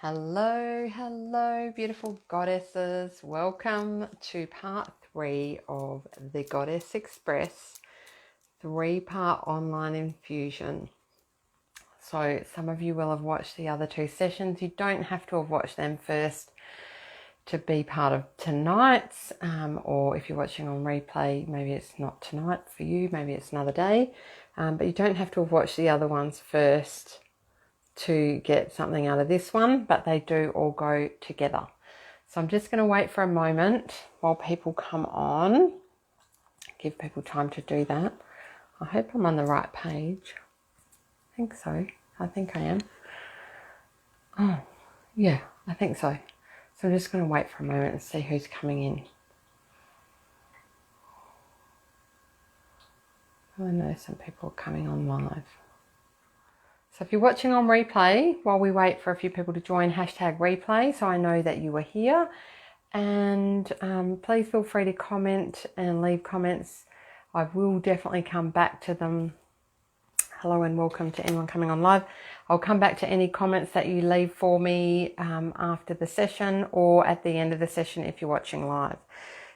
Hello, beautiful goddesses. Welcome to part 3 of the Goddess Express 3-part online infusion. So some of you will have watched the other 2 sessions. You don't have to have watched them first to be part of tonight's, or if you're watching on replay, maybe it's not tonight for you, maybe it's another day, but you don't have to have watched the other ones first to get something out of this one, but they do all go together. So I'm just going to wait for a moment while people come on, give people time to do that. I hope I'm on the right page. I think so. I think I am. Oh, yeah, I think so. So I'm just going to wait for a moment and see who's coming in. I know some people are coming on live. So if you're watching on replay, while we wait for a few people to join, hashtag replay, so I know that you were here. And please feel free to comment and leave comments. I will definitely come back to them. Hello and welcome to anyone coming on live. I'll come back to any comments that you leave for me after the session or at the end of the session if you're watching live.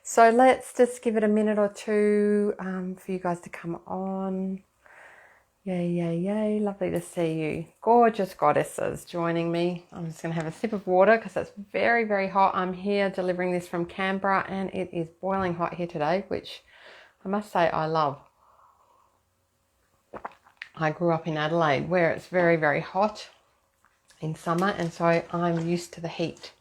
So let's just give it a minute or two for you guys to come on. Yay. Lovely to see you. Gorgeous goddesses joining me. I'm just going to have a sip of water because it's very, very hot. I'm here delivering this from Canberra and it is boiling hot here today, which I must say I love. I grew up in Adelaide where it's very, very hot in summer, and so I'm used to the heat.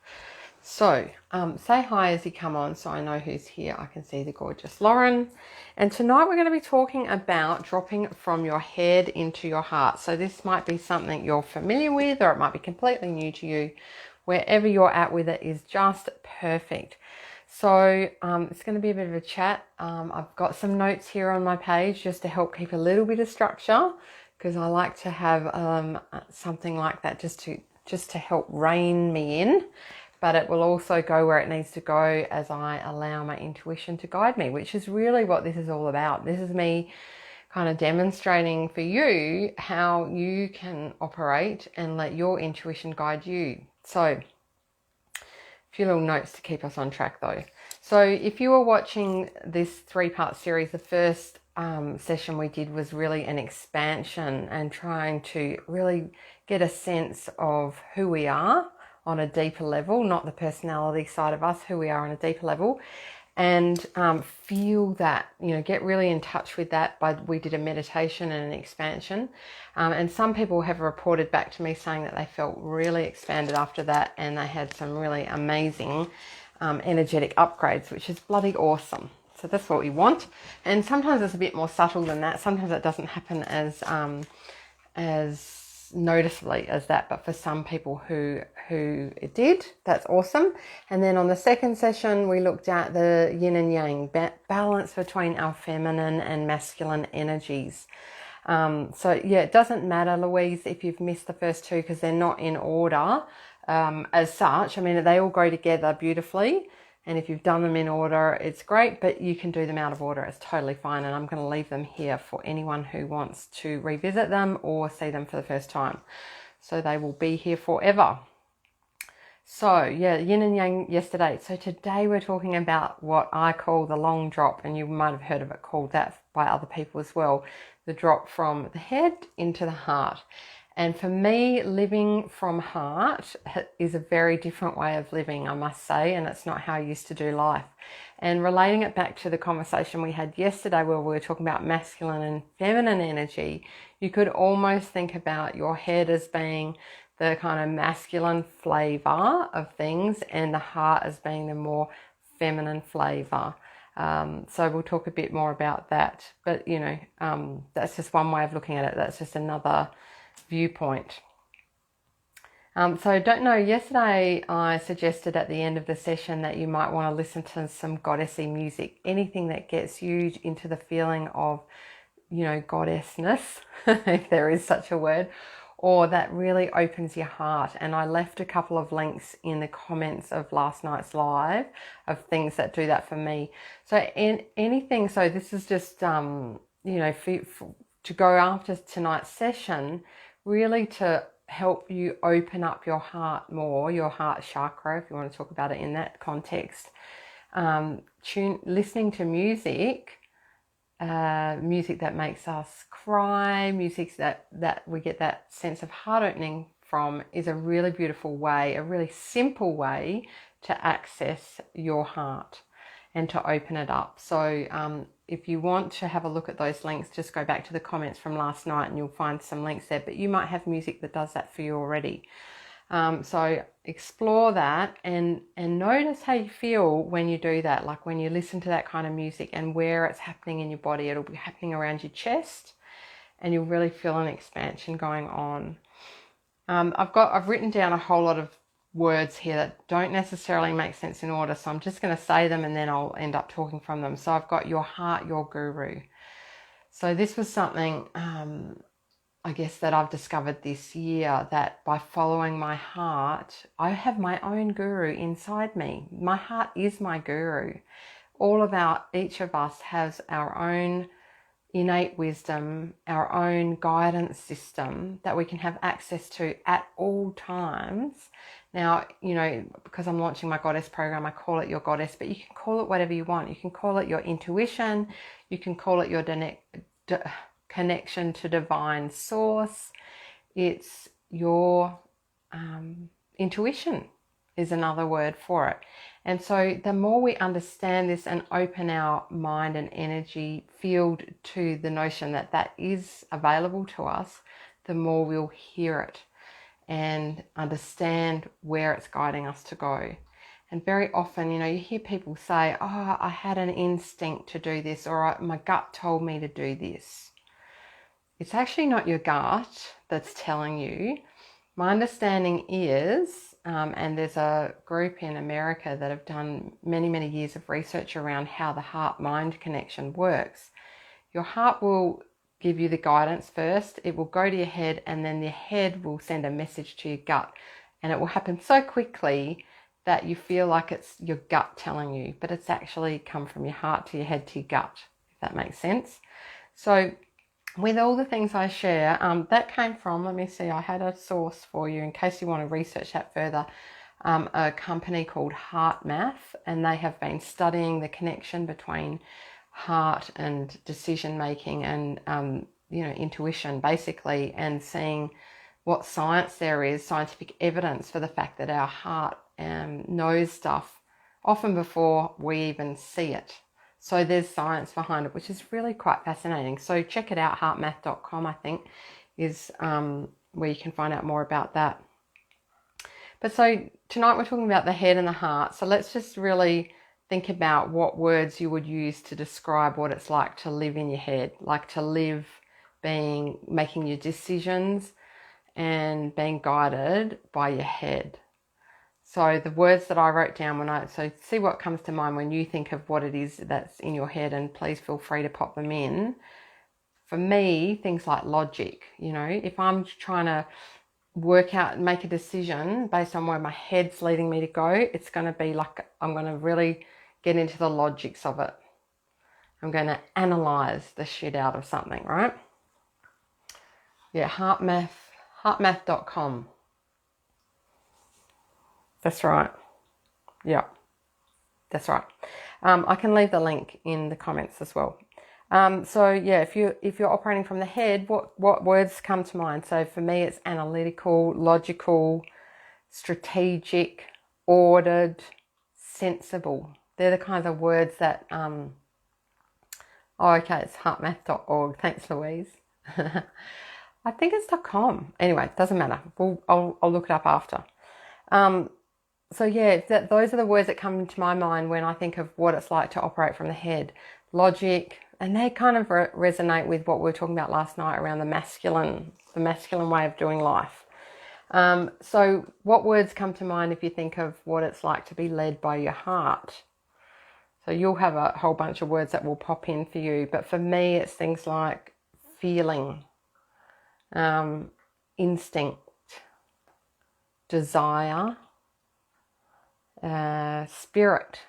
So say hi as you come on so I know who's here. I can see the gorgeous Lauren. And tonight we're going to be talking about dropping from your head into your heart. So this might be something you're familiar with, or it might be completely new to you. Wherever you're at with it is just perfect. So it's going to be a bit of a chat. I've got some notes here on my page just to help keep a little bit of structure, because I like to have something like that just to help rein me in. But it will also go where it needs to go as I allow my intuition to guide me, which is really what this is all about. This is me kind of demonstrating for you how you can operate and let your intuition guide you. So a few little notes to keep us on track though. So if you were watching this 3-part series, the first session we did was really an expansion and trying to really get a sense of who we are on a deeper level, not the personality side of us, who we are on a deeper level, and feel that, get really in touch with that. We did a meditation and an expansion, and some people have reported back to me saying that they felt really expanded after that, and they had some really amazing energetic upgrades, which is bloody awesome. So that's what we want. And sometimes it's a bit more subtle than that. Sometimes it doesn't happen as noticeably as that, but for some people who it did, that's awesome. And then on the second session we looked at the yin and yang balance between our feminine and masculine energies. So yeah, it doesn't matter, Louise, if you've missed the first 2, because they're not in order as such. I mean, they all go together beautifully, and if you've done them in order, it's great, but you can do them out of order. It's totally fine. And I'm going to leave them here for anyone who wants to revisit them or see them for the first time. So they will be here forever. So yeah, yin and yang yesterday. So today we're talking about what I call the long drop, and you might have heard of it called that by other people as well. The drop from the head into the heart. And for me, living from heart is a very different way of living, I must say, and it's not how I used to do life. And relating it back to the conversation we had yesterday where we were talking about masculine and feminine energy, you could almost think about your head as being the kind of masculine flavor of things and the heart as being the more feminine flavor. So we'll talk a bit more about that. But, that's just one way of looking at it. That's just another viewpoint. So don't know, yesterday I suggested at the end of the session that you might want to listen to some goddessy music, anything that gets you into the feeling of, goddessness, if there is such a word, or that really opens your heart. And I left a couple of links in the comments of last night's live of things that do that for me. So anything, so this is just, to go after tonight's session, really to help you open up your heart more, your heart chakra, if you want to talk about it in that context. Listening to music, music that makes us cry, music that we get that sense of heart opening from, is a really beautiful way, a really simple way to access your heart and to open it up. So if you want to have a look at those links, just go back to the comments from last night and you'll find some links there, but you might have music that does that for you already. So explore that and notice how you feel when you do that, like when you listen to that kind of music and where it's happening in your body. It'll be happening around your chest and you'll really feel an expansion going on. I've written down a whole lot of words here that don't necessarily make sense in order, so I'm just going to say them and then I'll end up talking from them. So I've got your heart, your guru. So this was something I guess that I've discovered this year, that by following my heart, I have my own guru inside me. My heart is my guru. Each of us has our own innate wisdom, our own guidance system that we can have access to at all times. Now, because I'm launching my goddess program, I call it your goddess, but you can call it whatever you want. You can call it your intuition. You can call it your connection to divine source. It's your intuition is another word for it. And so the more we understand this and open our mind and energy field to the notion that that is available to us, the more we'll hear it and understand where it's guiding us to go. And very often, you hear people say, oh, I had an instinct to do this, or my gut told me to do this. It's actually not your gut that's telling you. My understanding is, and there's a group in America that have done many, many years of research around how the heart-mind connection works. Your heart will give you the guidance first. It will go to your head, and then your head will send a message to your gut. And it will happen so quickly that you feel like it's your gut telling you, but it's actually come from your heart to your head to your gut, if that makes sense. So with all the things I share, that came from, let me see, I had a source for you in case you want to research that further, a company called Happ, and they have been studying the connection between heart and decision making and intuition basically, and seeing what science there is, scientific evidence for the fact that our heart knows stuff often before we even see it. So there's science behind it, which is really quite fascinating. So check it out, heartmath.com, I think, is where you can find out more about that. But so tonight we're talking about the head and the heart. So let's just really think about what words you would use to describe what it's like to live in your head, like to live making your decisions and being guided by your head. So the words that I wrote down so see what comes to mind when you think of what it is that's in your head, and please feel free to pop them in. For me, things like logic, if I'm trying to work out and make a decision based on where my head's leading me to go, it's going to be like I'm going to really get into the logics of it. I'm going to analyze the shit out of something, right? Yeah, heartmath.com. That's right. Yeah, that's right. I can leave the link in the comments as well. So yeah, if you're operating from the head, what words come to mind? So for me, it's analytical, logical, strategic, ordered, sensible. They're the kinds of words that. Oh, okay, it's heartmath.org. Thanks, Louise. I think it's .com. Anyway, it doesn't matter. I'll look it up after. So yeah, those are the words that come into my mind when I think of what it's like to operate from the head. Logic, and they kind of resonate with what we were talking about last night around the masculine way of doing life. So what words come to mind if you think of what it's like to be led by your heart? So you'll have a whole bunch of words that will pop in for you, but for me it's things like feeling, instinct, desire, spirit,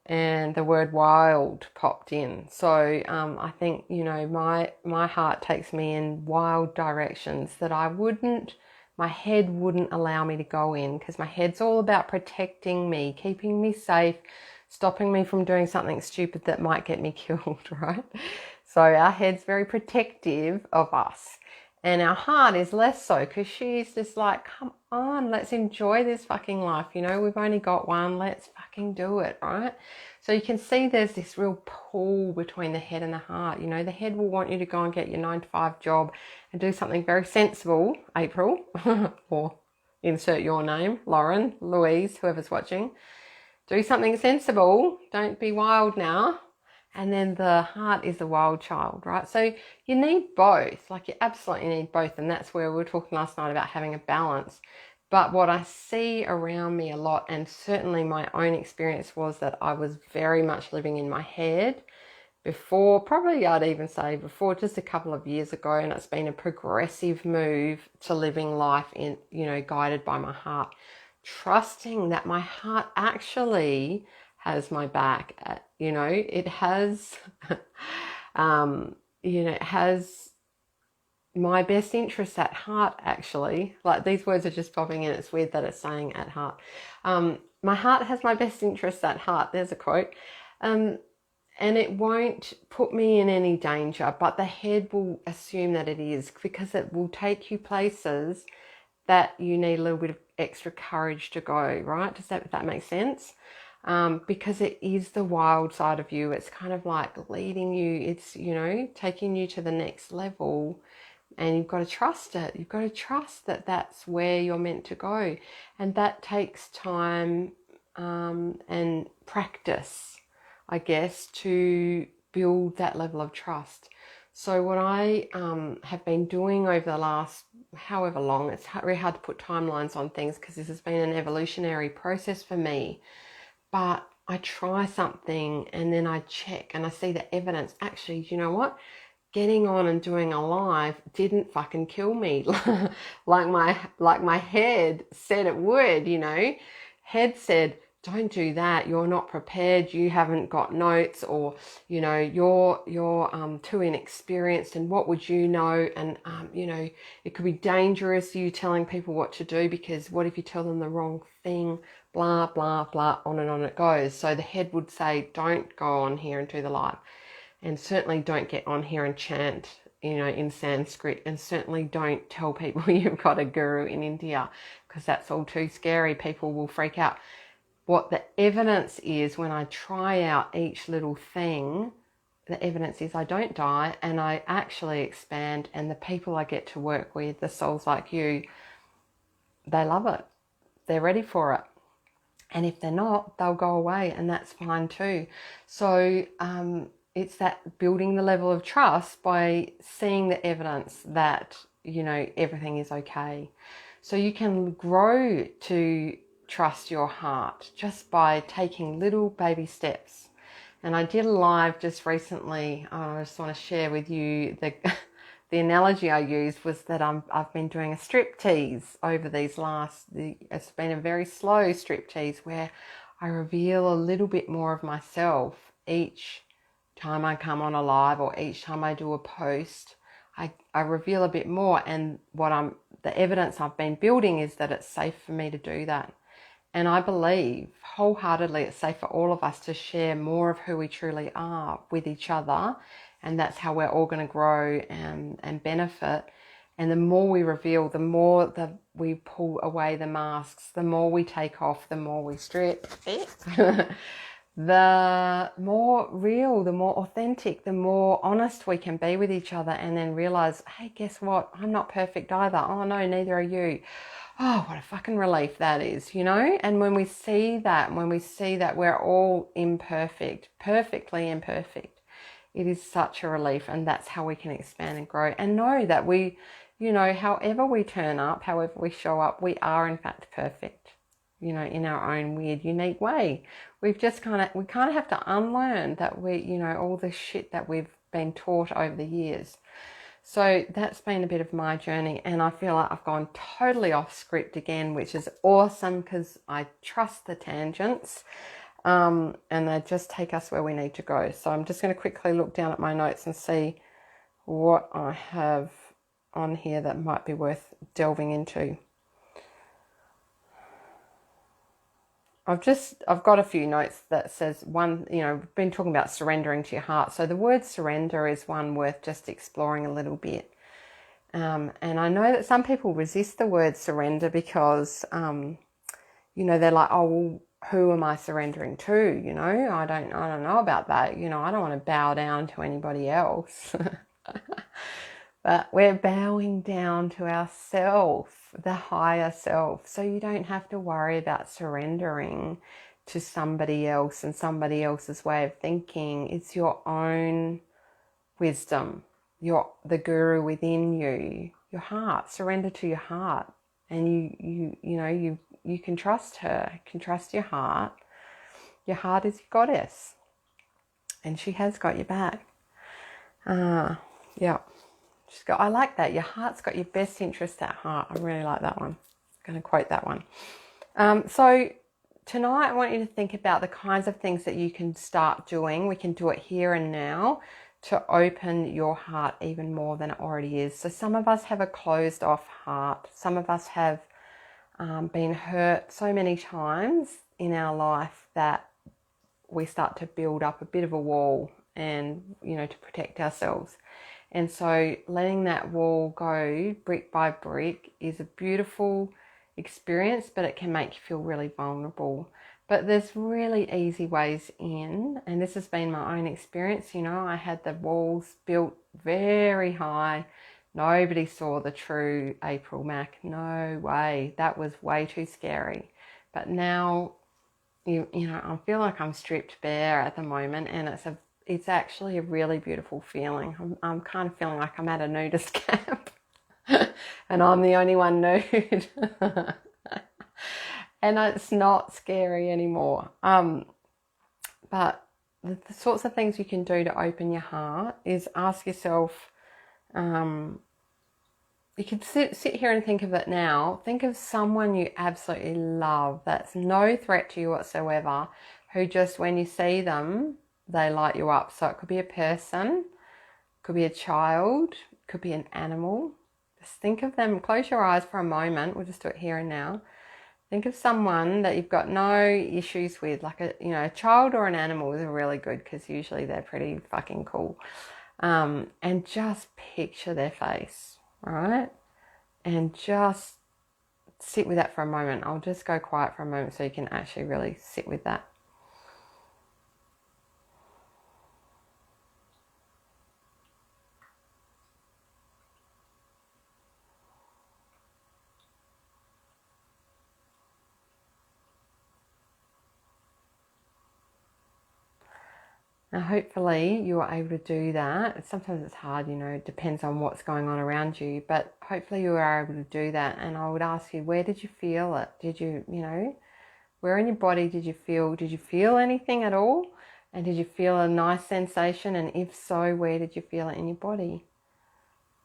and the word wild popped in. So I think, you know, my heart takes me in wild directions that my head wouldn't allow me to go in, because my head's all about protecting me, keeping me safe, stopping me from doing something stupid that might get me killed, right? So our head's very protective of us. And our heart is less so, because she's just like, come on, let's enjoy this fucking life. You know, we've only got one, let's fucking do it, right? So you can see there's this real pull between the head and the heart. You know, the head will want you to go and get your 9-to-5 job and do something very sensible, April, or insert your name, Lauren, Louise, whoever's watching. Do something sensible, don't be wild now. And then the heart is the wild child, right? So you need both, like you absolutely need both. And that's where we were talking last night about having a balance. But what I see around me a lot, and certainly my own experience, was that I was very much living in my head before, probably I'd even say before just a couple of years ago. And it's been a progressive move to living life in, you know, guided by my heart, trusting that my heart actually has my back. You know, it has, you know, it has my best interests at heart, actually. Like, these words are just popping in. It's weird that it's saying at heart. My heart has my best interests at heart. There's a quote. And it won't put me in any danger, but the head will assume that it is, because it will take you places that you need a little bit of extra courage to go, right? Does that make sense? Because it is the wild side of you. It's kind of like leading you. It's, you know, taking you to the next level, and you've got to trust it. You've got to trust that that's where you're meant to go. And that takes time and practice, I guess, to build that level of trust. So what I have been doing over the last however long, it's very hard to put timelines on things because this has been an evolutionary process for me. But I try something and then I check and I see the evidence. Actually, you know what? Getting on and doing a live didn't fucking kill me like my head said it would, you know. Head said, don't do that, you're not prepared, you haven't got notes, or, you know, you're too inexperienced, and what would you know, and you know, it could be dangerous you telling people what to do, because what if you tell them the wrong thing, blah blah blah, on and on it goes. So the head would say, don't go on here and do the live, and certainly don't get on here and chant, you know, in Sanskrit, and certainly don't tell people you've got a guru in India, because that's all too scary. People will freak out. What the evidence is, when I try out each little thing, the evidence is I don't die, and I actually expand, and the people I get to work with, the souls like you, they love it. They're ready for it. And if they're not, they'll go away, and that's fine too. So it's that building the level of trust by seeing the evidence that, you know, everything is okay. So you can grow to trust your heart just by taking little baby steps. And I did a live just recently. I just want to share with you the analogy I used was that I've been doing a striptease over it's been a very slow striptease where I reveal a little bit more of myself each time I come on a live, or each time I do a post. I reveal a bit more, and the evidence I've been building is that it's safe for me to do that. And I believe wholeheartedly it's safe for all of us to share more of who we truly are with each other. And that's how we're all going to grow and benefit. And the more we reveal, the more we pull away the masks, the more we take off, the more we strip, the more real, the more authentic, the more honest we can be with each other, and then realize, hey, guess what? I'm not perfect either. Oh no, neither are you. Oh, what a fucking relief that is, you know? And when we see that we're all imperfect, perfectly imperfect, it is such a relief. And that's how we can expand and grow, and know that we, you know, however we turn up, however we show up, we are in fact perfect, you know, in our own weird, unique way. We kind of have to unlearn that you know, all the shit that we've been taught over the years. So that's been a bit of my journey, and I feel like I've gone totally off script again, which is awesome because I trust the tangents. and they just take us where we need to go. So I'm just going to quickly look down at my notes and see what I have on here that might be worth delving into. I've got a few notes that says one, we've been talking about surrendering to your heart. So the word surrender is one worth just exploring a little bit. And I know that some people resist the word surrender because, they're like, oh, well, who am I surrendering to? I don't know about that. I don't want to bow down to anybody else. But we're bowing down to ourself, the higher self. So you don't have to worry about surrendering to somebody else and somebody else's way of thinking. It's your own wisdom, the guru within you, your heart. Surrender to your heart, and you can trust her. You can trust your heart. Your heart is your goddess, and she has got your back. Yeah. I like that. Your heart's got your best interest at heart. I really like that one. I'm going to quote that one. So tonight I want you to think about the kinds of things that you can start doing. We can do it here and now to open your heart even more than it already is. So some of us have a closed off heart. Some of us have been hurt so many times in our life that we start to build up a bit of a wall and, to protect ourselves. And so letting that wall go brick by brick is a beautiful experience, but it can make you feel really vulnerable. But there's really easy ways in, and this has been my own experience. I had the walls built very high. Nobody saw the true April Mac. No way. That was way too scary. But now, I feel like I'm stripped bare at the moment, and it's actually a really beautiful feeling. I'm kind of feeling like I'm at a nudist camp and I'm the only one nude. And it's not scary anymore. But the sorts of things you can do to open your heart is ask yourself, you can sit here and think of it now. Think of someone you absolutely love that's no threat to you whatsoever, who just when you see them, they light you up. So it could be a person, could be a child, could be an animal. Just think of them. Close your eyes for a moment. We'll just do it here and now. Think of someone that you've got no issues with, like a child or an animal is really good because usually they're pretty fucking cool. And just picture their face, right? And just sit with that for a moment. I'll just go quiet for a moment so you can actually really sit with that. Now, hopefully you are able to do that. Sometimes it's hard, it depends on what's going on around you, but hopefully you are able to do that. And I would ask you, where did you feel it? Did you, where in your body did you feel anything at all? And did you feel a nice sensation? And if so, where did you feel it in your body?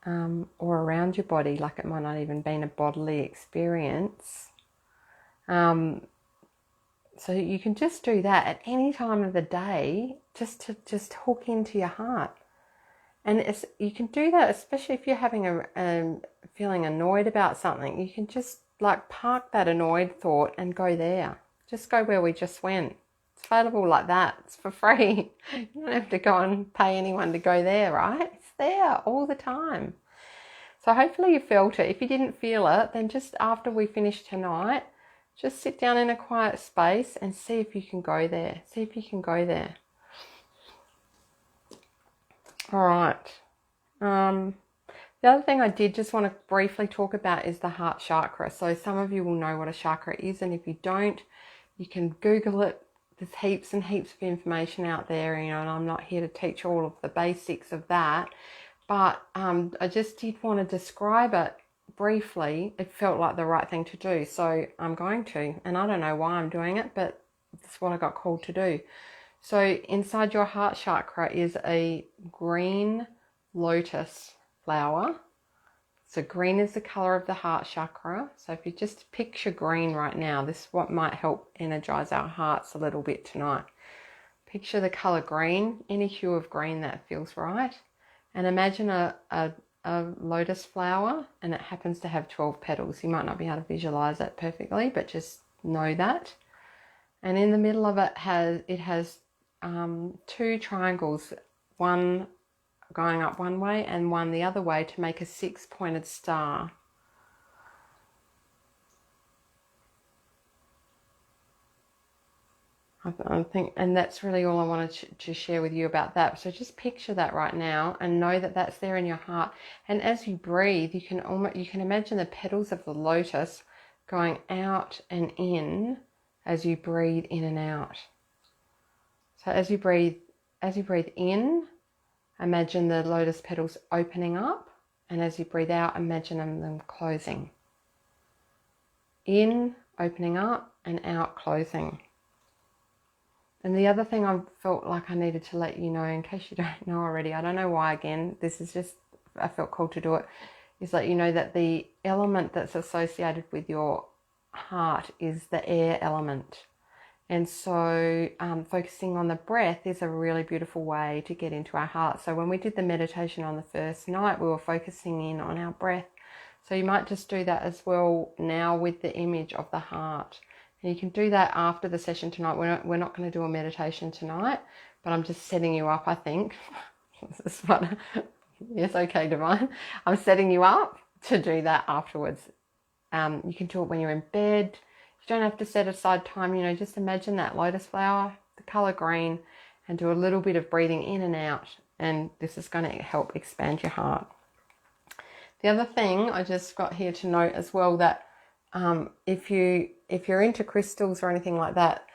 Or around your body, like it might not even been a bodily experience. So you can just do that at any time of the day, just to hook into your heart. And you can do that, especially if you're having feeling annoyed about something. You can just park that annoyed thought and go there. Just go where we just went. It's available like that. It's for free. You don't have to go and pay anyone to go there, right? It's there all the time. So hopefully you felt it. If you didn't feel it, then just after we finish tonight, just sit down in a quiet space and see if you can go there. See if you can go there. All right. The other thing I did just want to briefly talk about is the heart chakra. So some of you will know what a chakra is, and if you don't, you can Google it. There's heaps and heaps of information out there, and I'm not here to teach all of the basics of that. But I just did want to describe it briefly. It felt like the right thing to do, so I'm going to, and I don't know why I'm doing it, but that's what I got called to do. So inside your heart chakra is a green lotus flower. So green is the color of the heart chakra. So if you just picture green right now, this is what might help energize our hearts a little bit tonight. Picture the color green, any hue of green that feels right. And imagine a lotus flower, and it happens to have 12 petals. You might not be able to visualize that perfectly, but just know that. And in the middle of it has two triangles, one going up one way and one the other way to make a 6-pointed star. I think, and that's really all I wanted to share with you about that. So just picture that right now and know that that's there in your heart. And as you breathe, you can imagine the petals of the lotus going out and in as you breathe in and out. So as you breathe in, imagine the lotus petals opening up, and as you breathe out, imagine them closing. In, opening up, and out, closing. And the other thing I felt like I needed to let you know, in case you don't know already, I don't know why, again, this is just, I felt called to do it, is let you know that the element that's associated with your heart is the air element. And so focusing on the breath is a really beautiful way to get into our heart. So when we did the meditation on the first night, we were focusing in on our breath. So you might just do that as well now with the image of the heart. And you can do that after the session tonight. We're not going to do a meditation tonight, but I'm just setting you up, I think. This is what, yes, okay, Divine. I'm setting you up to do that afterwards. You can do it when you're in bed. You don't have to set aside time, just imagine that lotus flower, the color green, and do a little bit of breathing in and out. And this is going to help expand your heart. The other thing I just got here to note as well, that if you're into crystals or anything like that,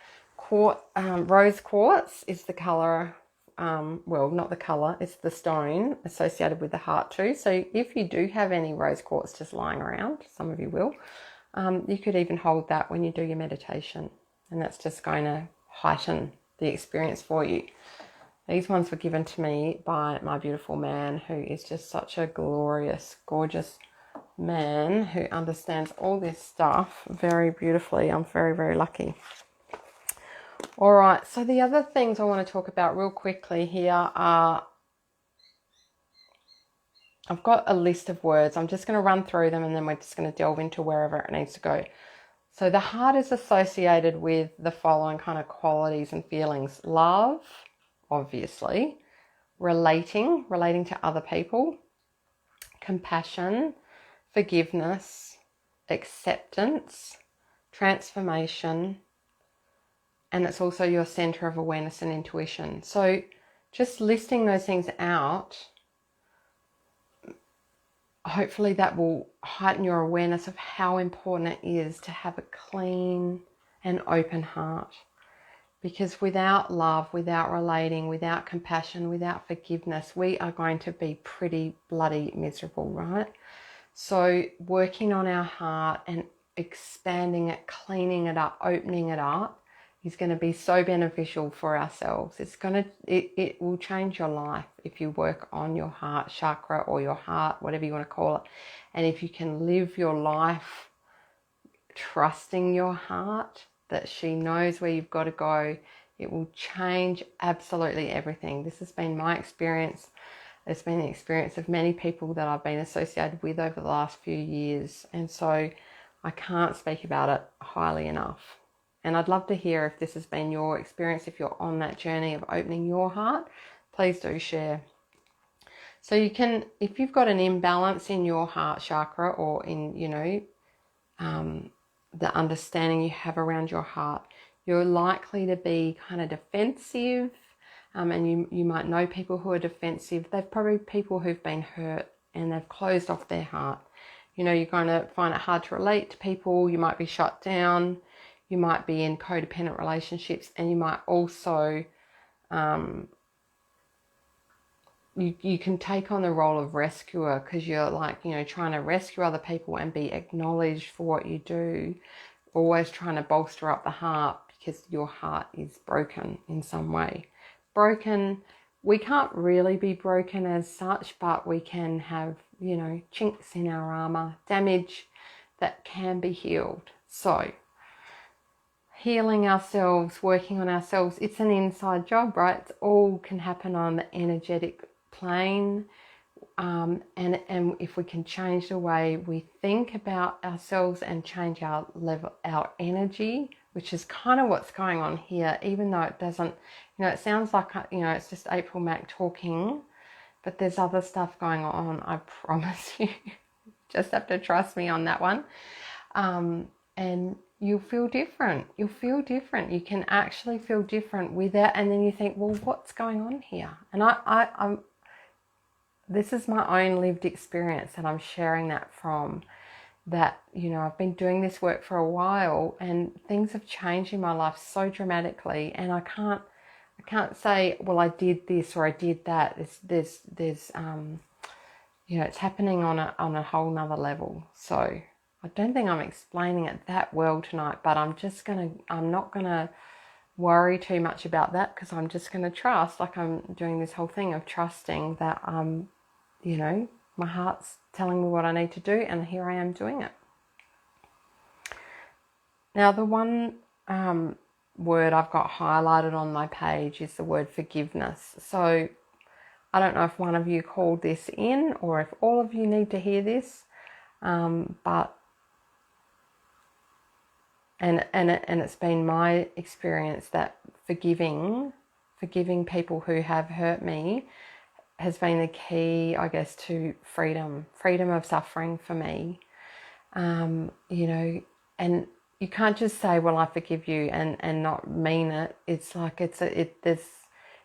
rose quartz is the color, well, not the color, it's the stone associated with the heart too. So if you do have any rose quartz just lying around, some of you will, you could even hold that when you do your meditation, and that's just going to heighten the experience for you. These ones were given to me by my beautiful man, who is just such a glorious, gorgeous man who understands all this stuff very beautifully. I'm very, very lucky. All right, so the other things I want to talk about real quickly here are, I've got a list of words. I'm just going to run through them, and then we're just going to delve into wherever it needs to go. So the heart is associated with the following kind of qualities and feelings. Love, obviously. Relating to other people. Compassion. Forgiveness. Acceptance. Transformation. And it's also your center of awareness and intuition. So just listing those things out, hopefully that will heighten your awareness of how important it is to have a clean and open heart. Because without love, without relating, without compassion, without forgiveness, we are going to be pretty bloody miserable, right? So working on our heart and expanding it, cleaning it up, opening it up is going to be so beneficial for ourselves. It will change your life if you work on your heart chakra, or your heart, whatever you want to call it. And if you can live your life trusting your heart, that she knows where you've got to go, it will change absolutely everything. This has been my experience. It's been the experience of many people that I've been associated with over the last few years. And so I can't speak about it highly enough. And I'd love to hear if this has been your experience, if you're on that journey of opening your heart, please do share. So you can, if you've got an imbalance in your heart chakra, or in, the understanding you have around your heart, you're likely to be kind of defensive, and you might know people who are defensive. They're probably people who've been hurt and they've closed off their heart. You're going to find it hard to relate to people. You might be shut down. You might be in codependent relationships, and you might also, you can take on the role of rescuer, because you're like, trying to rescue other people and be acknowledged for what you do, always trying to bolster up the heart because your heart is broken in some way. Broken we can't really be broken as such, but we can have, you know, chinks in our armor, damage that can be healed. So healing ourselves, working on ourselves, it's an inside job, right? It all can happen on the energetic plane. And if we can change the way we think about ourselves and change our level, our energy, which is kind of what's going on here, even though it doesn't, you know, it sounds like, you know, it's just April Mac talking, but there's other stuff going on, I promise you. Just have to trust me on that one. And you'll feel different. You'll feel different. You can actually feel different without, and then you think, well, what's going on here? And I'm this is my own lived experience, and I'm sharing that from that. You know, I've been doing this work for a while, and things have changed in my life so dramatically, and I can't say, well, I did this or I did that. There's you know, it's happening on a whole nother level. So I don't think I'm explaining it that well tonight, but I'm not gonna worry too much about that, because I'm just gonna trust, like I'm doing this whole thing of trusting that you know, my heart's telling me what I need to do, and here I am doing it. Now, the one word I've got highlighted on my page is the word forgiveness. So I don't know if one of you called this in or if all of you need to hear this, but it's been my experience that forgiving people who have hurt me has been the key, I guess, to freedom of suffering for me. You know, and you can't just say, well, I forgive you, and not mean it. It's like there's,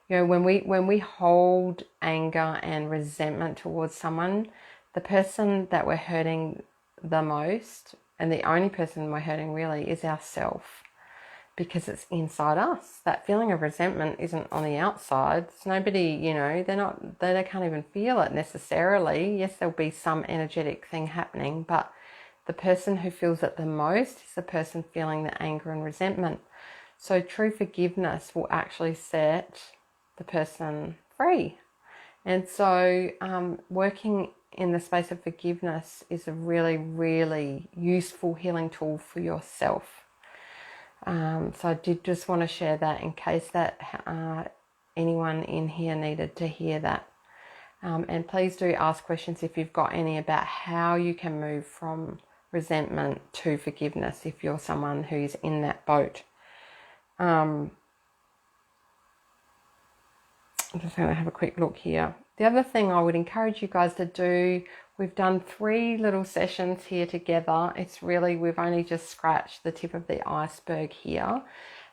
you know, when we hold anger and resentment towards someone, the person that we're hurting the most, and the only person we're hurting really, is ourselves, because it's inside us. That feeling of resentment isn't on the outside. It's nobody, you know, they can't even feel it necessarily. Yes, there'll be some energetic thing happening, but the person who feels it the most is the person feeling the anger and resentment. So true forgiveness will actually set the person free. And so working in the space of forgiveness is a really, really useful healing tool for yourself. So I did just want to share that in case that anyone in here needed to hear that. And please do ask questions if you've got any about how you can move from resentment to forgiveness if you're someone who's in that boat. I'm just going to have a quick look here. The other thing I would encourage you guys to do, we've done 3 little sessions here together. It's really, we've only just scratched the tip of the iceberg here.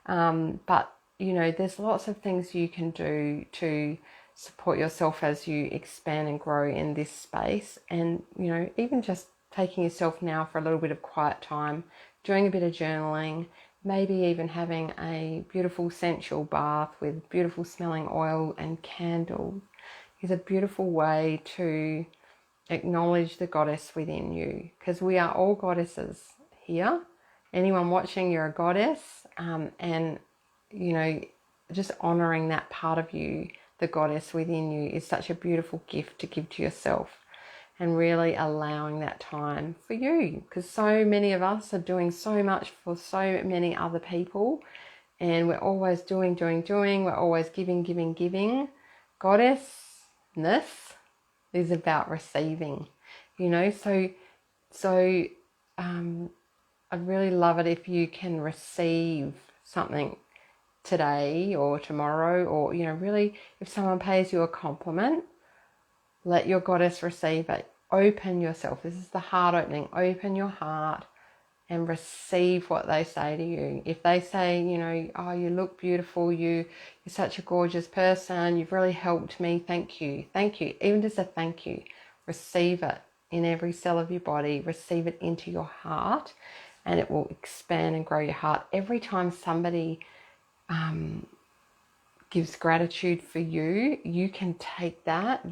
But, you know, there's lots of things you can do to support yourself as you expand and grow in this space. And, you know, even just taking yourself now for a little bit of quiet time, doing a bit of journaling, maybe even having a beautiful sensual bath with beautiful smelling oil and candles is a beautiful way to acknowledge the goddess within you, because we are all goddesses here. Anyone watching, you're a goddess, and, you know, just honoring that part of you, the goddess within you, is such a beautiful gift to give to yourself. And really allowing that time for you, because so many of us are doing so much for so many other people, and we're always doing, we're always giving. Goddessness is about receiving, you know, so I'd really love it if you can receive something today or tomorrow, or, you know, really, if someone pays you a compliment, let your goddess receive it. Open yourself. This is the heart opening. Open your heart and receive what they say to you. If they say, you know, oh, you look beautiful, you're such a gorgeous person, you've really helped me, thank you. Even just a thank you. Receive it in every cell of your body. Receive it into your heart, and it will expand and grow your heart. Every time somebody gives gratitude for you, you can take that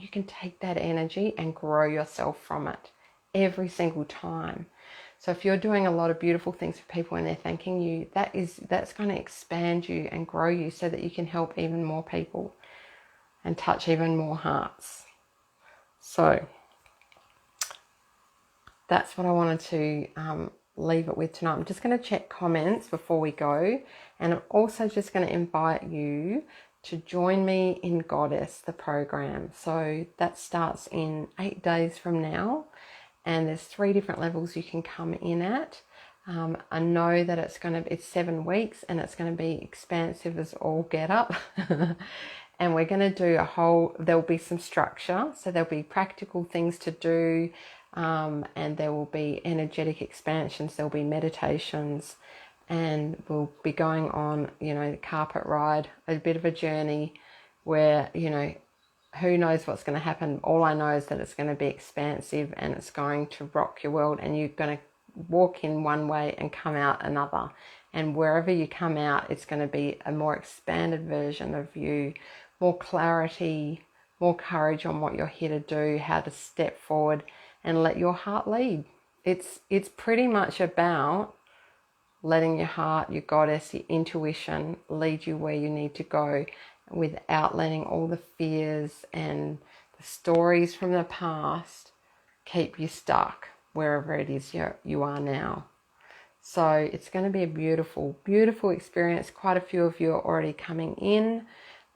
energy and grow yourself from it every single time. So if you're doing a lot of beautiful things for people and they're thanking you, that's going to expand you and grow you so that you can help even more people. and touch even more hearts. So that's what I wanted to leave it with tonight. I'm just going to check comments before we go, and I'm also just going to invite you to join me in Goddess, the program. So that starts in 8 days from now, and there's 3 different levels you can come in at. I know that it's 7 weeks, and it's going to be expansive as all get up. And we're going to do there'll be some structure, so there'll be practical things to do, and there will be energetic expansions, there'll be meditations, and we'll be going on, the carpet ride, a bit of a journey where, who knows what's going to happen. All I know is that it's going to be expansive and it's going to rock your world, and you're going to walk in one way and come out another. And wherever you come out, it's going to be a more expanded version of you, more clarity, more courage on what you're here to do, how to step forward and let your heart lead. It's pretty much about letting your heart, your goddess, your intuition lead you where you need to go, without letting all the fears and the stories from the past keep you stuck wherever it is you are now. So it's going to be a beautiful, beautiful experience. Quite a few of you are already coming in,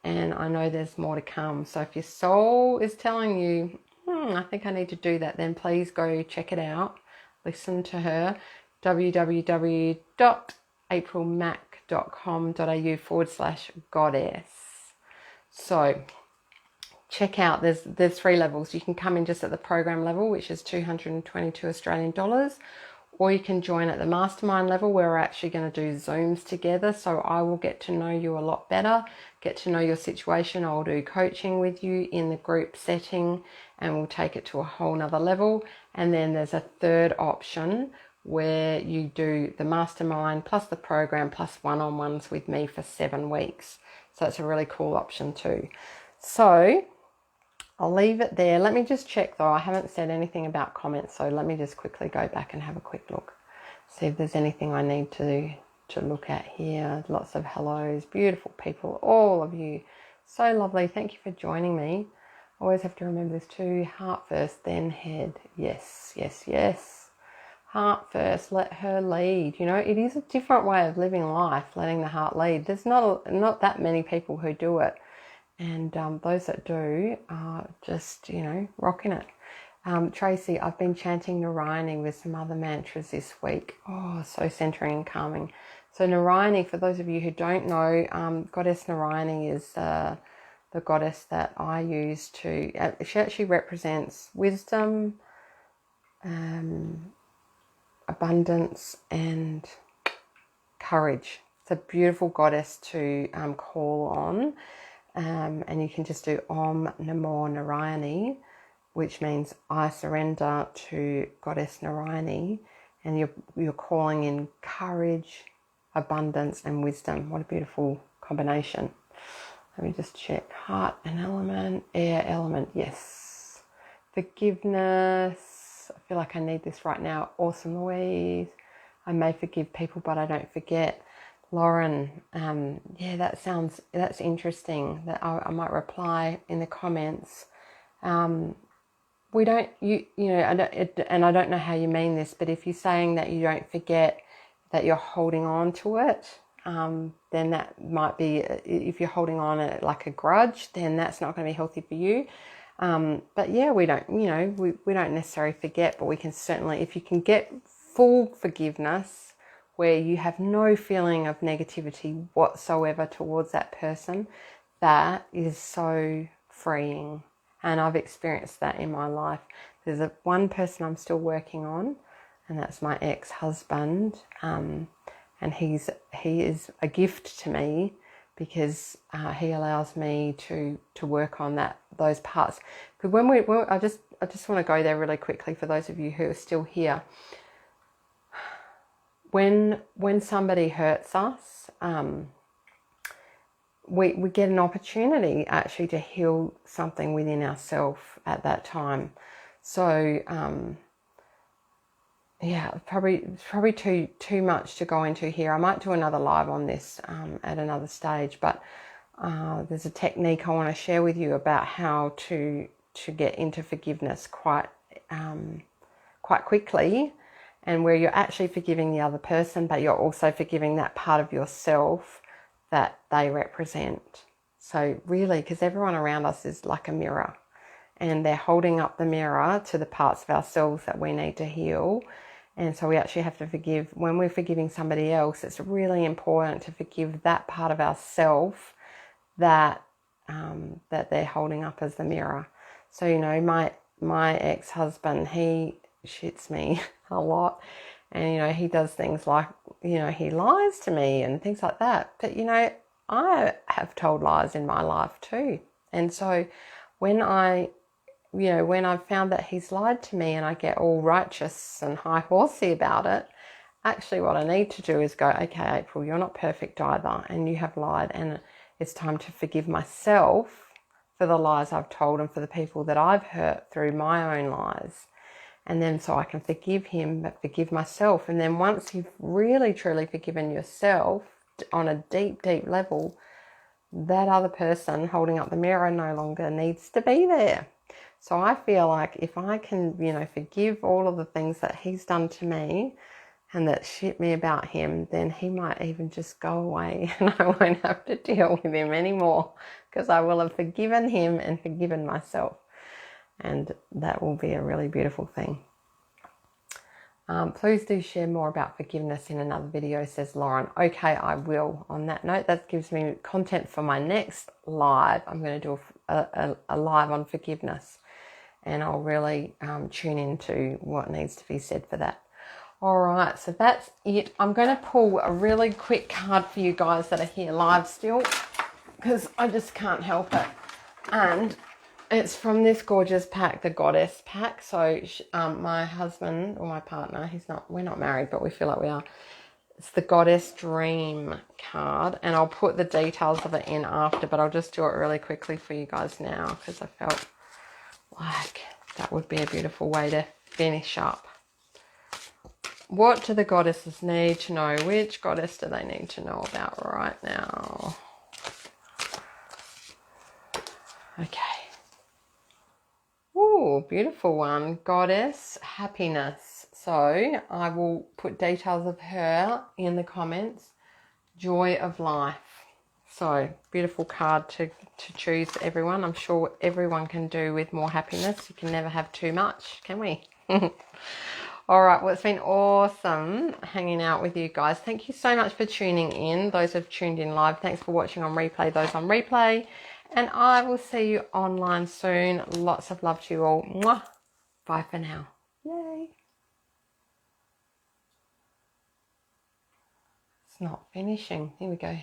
and I know there's more to come. So if your soul is telling you, I think I need to do that, then please go check it out. Listen to her, www.aprilmac.com.au/goddess. So check out, there's 3 levels. You can come in just at the program level, which is 222 Australian dollars, or you can join at the mastermind level, where we're actually going to do Zooms together. So I will get to know you a lot better, get to know your situation. I'll do coaching with you in the group setting, and we'll take it to a whole nother level. And then there's a third option where you do the mastermind plus the program plus one-on-ones with me for 7 weeks. So it's a really cool option too. So I'll leave it there. Let me just check though. I haven't said anything about comments, so let me just quickly go back and have a quick look. See if there's anything I need to look at here. Lots of hellos, beautiful people, all of you. So lovely. Thank you for joining me. Always have to remember this too. Heart first, then head. Yes, yes, yes. Heart first, let her lead. It is a different way of living life, letting the heart lead. There's not that many people who do it. And those that do are just, rocking it. Tracy, I've been chanting Narayani with some other mantras this week. Oh, so centering and calming. So Narayani, for those of you who don't know, Goddess Narayani is the goddess that I use to... she actually represents wisdom, abundance and courage. It's a beautiful goddess to call on. And you can just do Om Namo Narayani, which means I surrender to Goddess Narayani, and you're calling in courage, abundance and wisdom. What a beautiful combination. Let me just check. Heart and element, air element, yes. Forgiveness. I feel like I need this right now. Awesome, Louise. I may forgive people, but I don't forget. Lauren, yeah, that's interesting. That I might reply in the comments. We don't, I don't know how you mean this, but if you're saying that you don't forget, that you're holding on to it, then that might be, if you're holding on it like a grudge, then that's not going to be healthy for you. But yeah, we don't, we don't necessarily forget, but we can certainly, if you can get full forgiveness, where you have no feeling of negativity whatsoever towards that person, that is so freeing. And I've experienced that in my life. There's one person I'm still working on, and that's my ex-husband. And he is a gift to me, because he allows me to work on those parts. Because I just want to go there really quickly for those of you who are still here. When somebody hurts us, we get an opportunity actually to heal something within ourselves at that time. So yeah, probably too much to go into here. I might do another live on this at another stage, but there's a technique I want to share with you about how to get into forgiveness quite quickly, and where you're actually forgiving the other person, but you're also forgiving that part of yourself that they represent. So really, because everyone around us is like a mirror, and they're holding up the mirror to the parts of ourselves that we need to heal. And so we actually have to forgive. When we're forgiving somebody else, it's really important to forgive that part of ourself that that they're holding up as the mirror. So, you know, my ex-husband, he shits me a lot, and, you know, he does things like, you know, he lies to me and things like that. But, you know, I have told lies in my life too. And so when I've found that he's lied to me and I get all righteous and high horsey about it, actually what I need to do is go, okay, April, you're not perfect either, and you have lied, and it's time to forgive myself for the lies I've told and for the people that I've hurt through my own lies. And then so I can forgive him, but forgive myself. And then once you've really, truly forgiven yourself on a deep, deep level, that other person holding up the mirror no longer needs to be there. So I feel like if I can, you know, forgive all of the things that he's done to me and that shit me about him, then he might even just go away and I won't have to deal with him anymore, because I will have forgiven him and forgiven myself. And that will be a really beautiful thing. Please do share more about forgiveness in another video, says Lauren. Okay, I will. On that note, that gives me content for my next live. I'm going to do a live on forgiveness, and I'll really tune into what needs to be said for that. All right, so that's it. I'm going to pull a really quick card for you guys that are here live still, because I just can't help it. And it's from this gorgeous pack, the Goddess pack. So my husband, or my partner, we're not married, but we feel like we are. It's the Goddess Dream card, and I'll put the details of it in after, but I'll just do it really quickly for you guys now, because I felt like that would be a beautiful way to finish up. What do the goddesses need to know? Which goddess do they need to know about right now? Okay. Ooh, beautiful one. Goddess Happiness. So I will put details of her in the comments. Joy of Life. So beautiful card to choose, everyone. I'm sure everyone can do with more happiness. You can never have too much, can we? All right, well, it's been awesome hanging out with you guys. Thank you so much for tuning in. Those who've tuned in live, thanks for watching on replay, those on replay. And I will see you online soon. Lots of love to you all. Mwah. Bye for now. Yay. It's not finishing. Here we go.